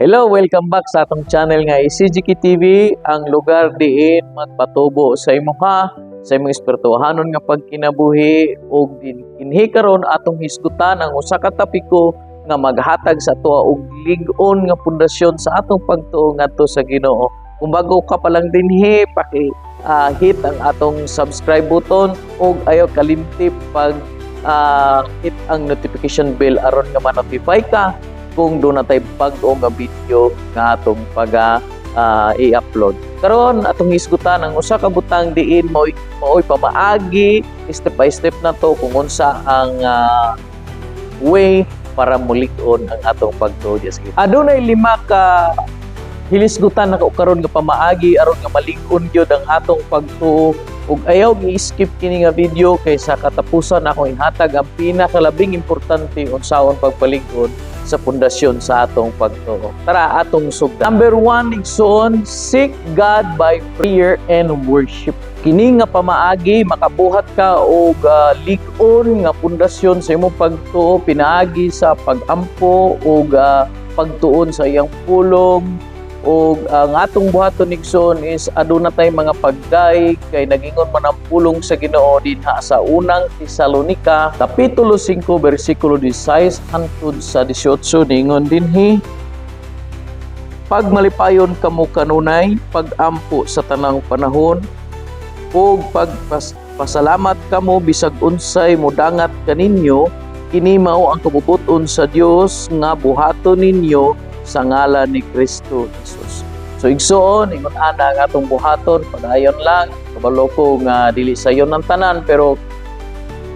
Hello, welcome back sa atong channel nga CGK TV, ang lugar diin magpatubo sa imuha, sa imong espirituhanon nga pagkinabuhi ug dinhi karon atong hisgutan ang usa ka topiko nga maghatag sa atoa og lig-on nga pundasyon sa atong pagtuo ngadto sa Ginoo. Kung bago ka pa lang dinhi, hit ang atong subscribe button ug ayaw kalimtip pag hit ang notification bell aron nga ma-notify ka kung doon natay bag-o nga video nga atong i-upload. Karon atong hisgutan ang usa ka butang diin mao'y pamaagi step by step na to kung unsa ang way para mulig-on ang atong pagtuo sa Ginoo. Adunay 5 ka hilisgutan na karon nga pamaagi aron nga malig-on gyud ang atong pagtuo. Ug ayaw gi-skip kini nga video kay sa katapusan ako ihatag ang pinakalabing importante unsaon pagpalig-on sa pundasyon sa atong pagtuo. Tara atong sugdan. Number 1, igsoon, seek God by prayer and worship. Kini nga pamaagi makabuhat ka og lig-on nga pundasyon sa imong pagtuo pinaagi sa pagampo og pagtuon sa iyang pulong. O ang atong buhaton igsoon is aduna tay mga pagday kay nagingon man ang pulong sa Ginoo dinha sa unang Tesalonica kapitulo 5 bersikulo 16 hangtod sa 18 ningon dinhi, pagmalipayon kamo kanunay pagampo sa tanang panahon ug pagpasalamat kamo bisag unsay modangat kaninyo, kini mao ang kabubuton sa Dios nga buhaton ninyo sa ngalan ni Kristo Jesus. So igsoon, ingon ana ang atong buhaton, padayon lang, kabalo ko nga dili sayon ng tanan, pero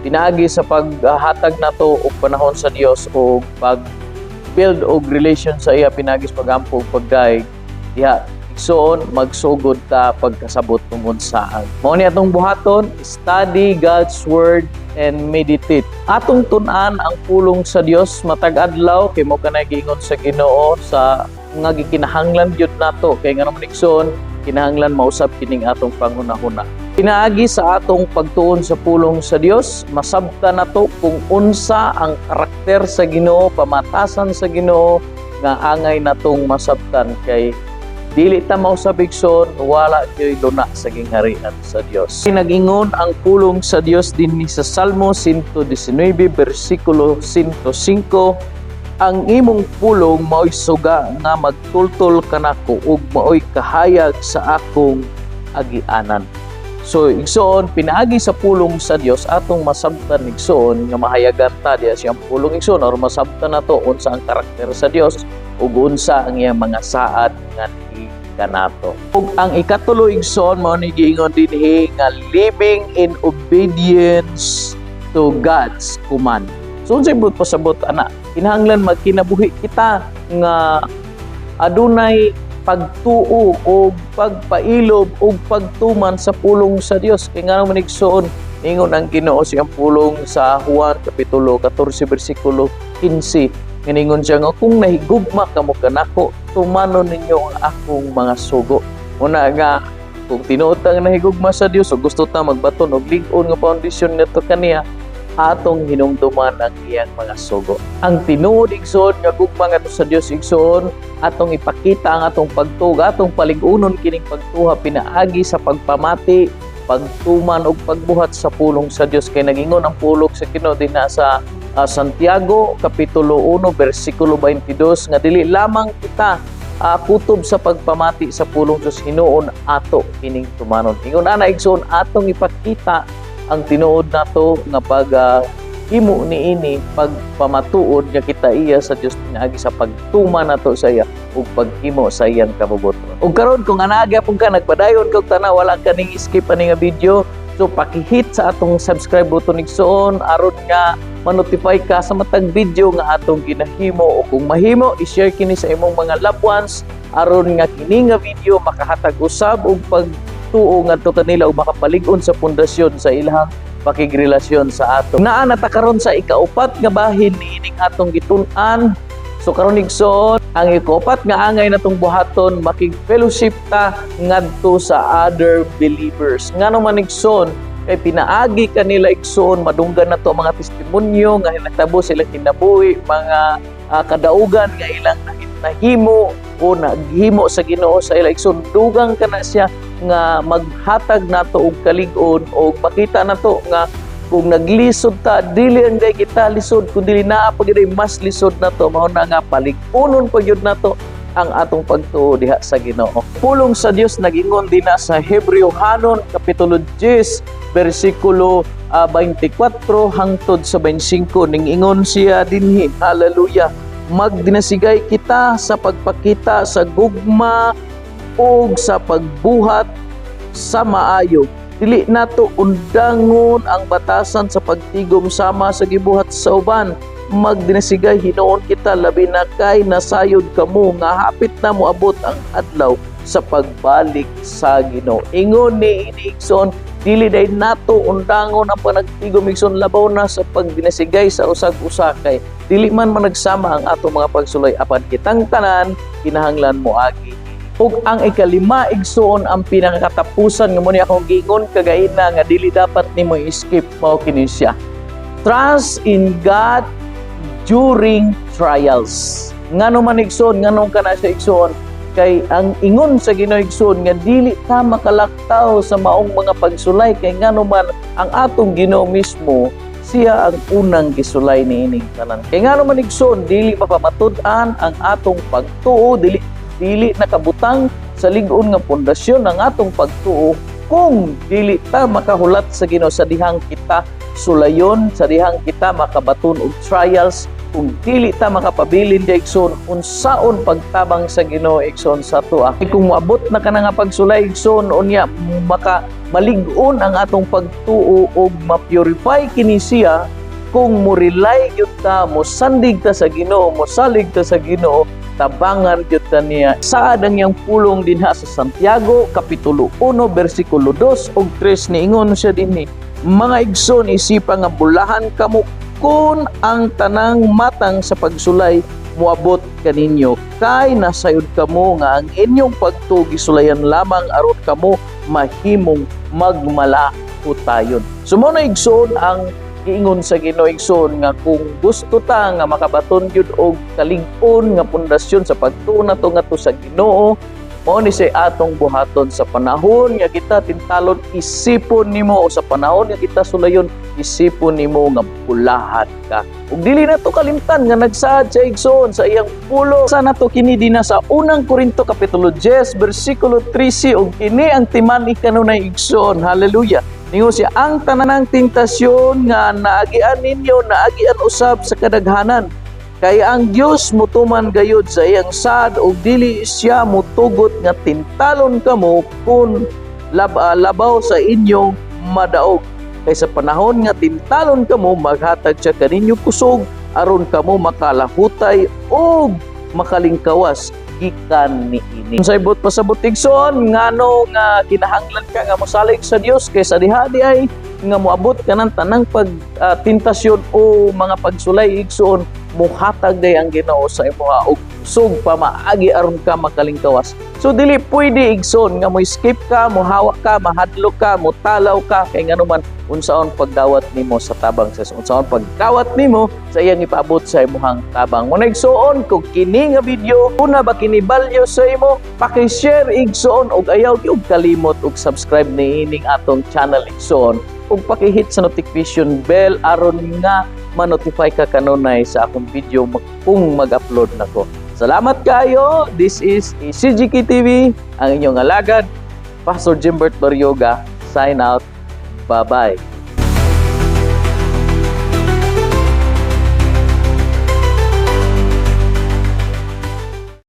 pinaagi sa paghatag nato og panahon sa Dios o pag-build og relation sa iya pinagis pagampo og pagday, diha igsoon magsugod ta pagkasabot tungod saan. Mao ni atong buhaton, study God's word and meditate. Atong tun-an ang pulong sa Dios matag adlaw kay mo kanay giingon sa Ginoo sa mga gikinahanglan gyud nato kay nga naman igsoon kinahanglan mausab kining atong pangunahuna. Pinaagi sa atong pagtuon sa pulong sa Dios, masabtan nato kung unsa ang karakter sa Ginoo, pamatasan sa Ginoo nga angay natong masabtan kay dili ta mausab igsoon wala kay luna sa gingharian sa Dios. Nag-ingon ang pulong sa Dios dinhi sa Salmo 119 bersikulo 105, ang imong pulong mao'y suga nga magtultol kanako ug mao'y kahayag sa akong agianan. So igsoon pinaagi sa pulong sa Dios atong masabtan igsoon nga mahayagan ta diha siyang pulong igsoon or masabtan nato unsa ang karakter sa Dios ug unsa ang iyang mga saad nga kanato. Ug ang ikatulo igsoon mao ni giingon dinhi nga living in obedience to God's command. So unsay pasabot ana? Kinahanglan magkinabuhi kita nga adunay pagtuo o pagpailob o pagtuman sa pulong sa Dios. Kay nga naman igsoon ingon ang Ginoo siyang pulong sa Juan kapitulo 14 bersikulo 15. Nganingon siya nga, kung nahigugma kamo kanako, tumanon ninyo ang akong mga sugo. Una nga, kung tinuot ang nahigugma sa Dios o gusto ta magbaton og lig-on nga foundation nito kaniya, atong hinumduman ang iyang mga sugo. Ang tinuod igsoon nga gugma nga sa Dios igsoon, atong ipakita ang atong pagtuga, atong palig-unon kining pagtuha pinaagi sa pagpamati, pagtuman og pagbuhat sa pulong sa Dios. Kay nagingon ang pulong sa Ginoo dinha sa Santiago kapitulo 1 bersikulo 22 nga dili lamang kita kutob sa pagpamati sa pulong Dios hinuon ato kining tumanon. Ingon ana igsoon atong ipakita ang tinuod nato nga himo niini pagpamatuod nga kita iya sa Dios pinaagi sa pagtuman nato sa iya ug paghimo sa iyang kabubuton. Ug karon kung anaga pud ka nagpadayon kag tanaw wala ka ning skip ani nga video, so pakihit sa atong subscribe button igsoon aron nga ma-notify ka sa matag video nga atong ginahimo o kung mahimo i-share kini sa imong mga loved ones aron nga kini nga video makahatag usab og pagtuo ngadto kanila ug makapalig-on sa pundasyon sa ilang pakigrelasyon sa ato. Naa na ta karon sa ikaupat nga bahin niining atong gitun-an. So karon igsoon ang ikaupat nga angay natong buhaton makig-fellowship ta ngadto sa other believers. Ngano man igsoon kay pinaagi kanila igsoon madunggan nato mga testimonyo nga hinatabo sila kinabuhi mga kadaugan nga ilang nahimo o naghimo sa Ginoo sa ila igsoon, dugang kana siya nga maghatag nato og kalig-on o makita nato nga kung naglisod ta, dili ang day kita lisod, kung dili naa pa gyud mas lisod nato, mao na nga palig-unon pa gyud nato ang atong pagtuo diha sa Ginoo. Pulong sa Dios nagingon din na sa Hebrewhanon kapitulo 10 bersikulo 24 hangtod sa 25 ning ingon siya dinhi, hallelujah, magdinasigay kita sa pagpakita sa gugma o sa pagbuhat sa maayo. Dili nato undangon ang batasan sa pagtigom sama sa gibuhat sa uban. Magdinasigay hinuon kita labi na kay nasayod kamo nga hapit na moabot ang adlaw sa pagbalik sa Ginoo. Ingon ni Igsoon, dili day nato undangon ang panagtigom igsoon labaw na sa pagdinasigay sa usag-usa kay dili man nagsama ang ato mga pagsulay apan kitang tanan kinahanglan moagi. Ug ang ikalima igsoon ang pinakatapusan nga mo ni akong giingon kagaina nga dili dapat nimo i-skip mao kini siya. Trust in God during trials. Ngano man igsoon, nganong kana siya igsoon kay ang ingon sa Ginoo igsoon nga dili ta makalaktaw sa maong mga pagsulay kay ngano man ang atong Ginoo mismo siya ang unang gisulay niining tanan. Kay ngano man igsoon dili mapamatud-an ang atong pagtuo, dili nakabutang sa lig-on nga pundasyon ng atong pagtuo kung dili ta makahulat sa Ginoo sa dihang kita sulayon, sa dihang kita makabaton og trials, kung dili ta makapabilin di igsoon unsaon pagtabang sa Ginoo igsoon sa tuwa. Kung moabot na kana nga pagsulay igsoon unya malig-on ang atong pagtuo og ma-purify kini siya kung mo rely gyud ta, mo sandig ta sa Ginoo, mo salig ta sa Ginoo, tabangan gyud ta niya. Saad ang iyang pulong dinha sa Santiago kapitulo 1 bersikulo 2 ug 3 niingon siya dinhi, mga igsoon isipa nga bulahan kamo kun ang tanang matang sa pagsulay moabot kaninyo kay nasayod kamo nga ang inyong pagtuo gisulayan lamang aron kamo mahimong magmalahutayon. So mo na igsoon ang giingon sa Ginoo igsoon nga kung gusto ta nga makabaton gyud og kalig-on nga pundasyon sa pagtuo nato ngadto sa Ginoo, mao ni say atong buhaton sa panahon nga kita tintalon isipon nimo o sa panahon nga kita sulayon isipon nimo nga bulahan ka. Ug dili nato kalimtan nga nagsaad sa igsoon sa iyang pulo sa nato kini dinha sa 1 Korinto kapitulo 10 bersikulo 13 ug kini ang timan kanunay igsoon, hallelujah. Ningon siya, ang tananang tentasyon nga naagian ninyo, naagian usab sa kadaghanan. Kay ang Dios mutuman gayud sa iyang saad ug dili siya mutugot nga tintalon kamo kun labaw sa inyong madaog. Kay sa panahon nga tintalon kamo maghatag siya kaninyo kusog aron kamo makalahutay ug makalingkawas gikan niini. Sa ibot pasabot igsoon ngano nga kinahanglan ka nga mosalig sa Dios kay sa diha ay nga moabot kanang tanang tentasyon o mga pagsulay igsoon muhatag day ang Ginoo sa imuha og sug pamaagi aron ka makalingkawas. So dili pwede igsoon nga mo skip ka, mo hawak ka, mahadlok ka, mo talaw ka kay ngano man unsaon pagdawat nimo sa tabang sa unsaon pagdawat nimo sa iyang ipaabot sa imuhang tabang. Mo igsoon kung kini nga video una ba kini balyo sa imo, paki-share igsoon og ayaw gyud kalimot og subscribe niining atong channel igsoon ug paki-hit sa notification bell aron nga ma-notify ka kanunay sa akong video kung mag-upload nako. Salamat kayo. This is CGK TV, ang inyong alagad, Pastor Jimbert Baryoga. Sign out. Bye-bye.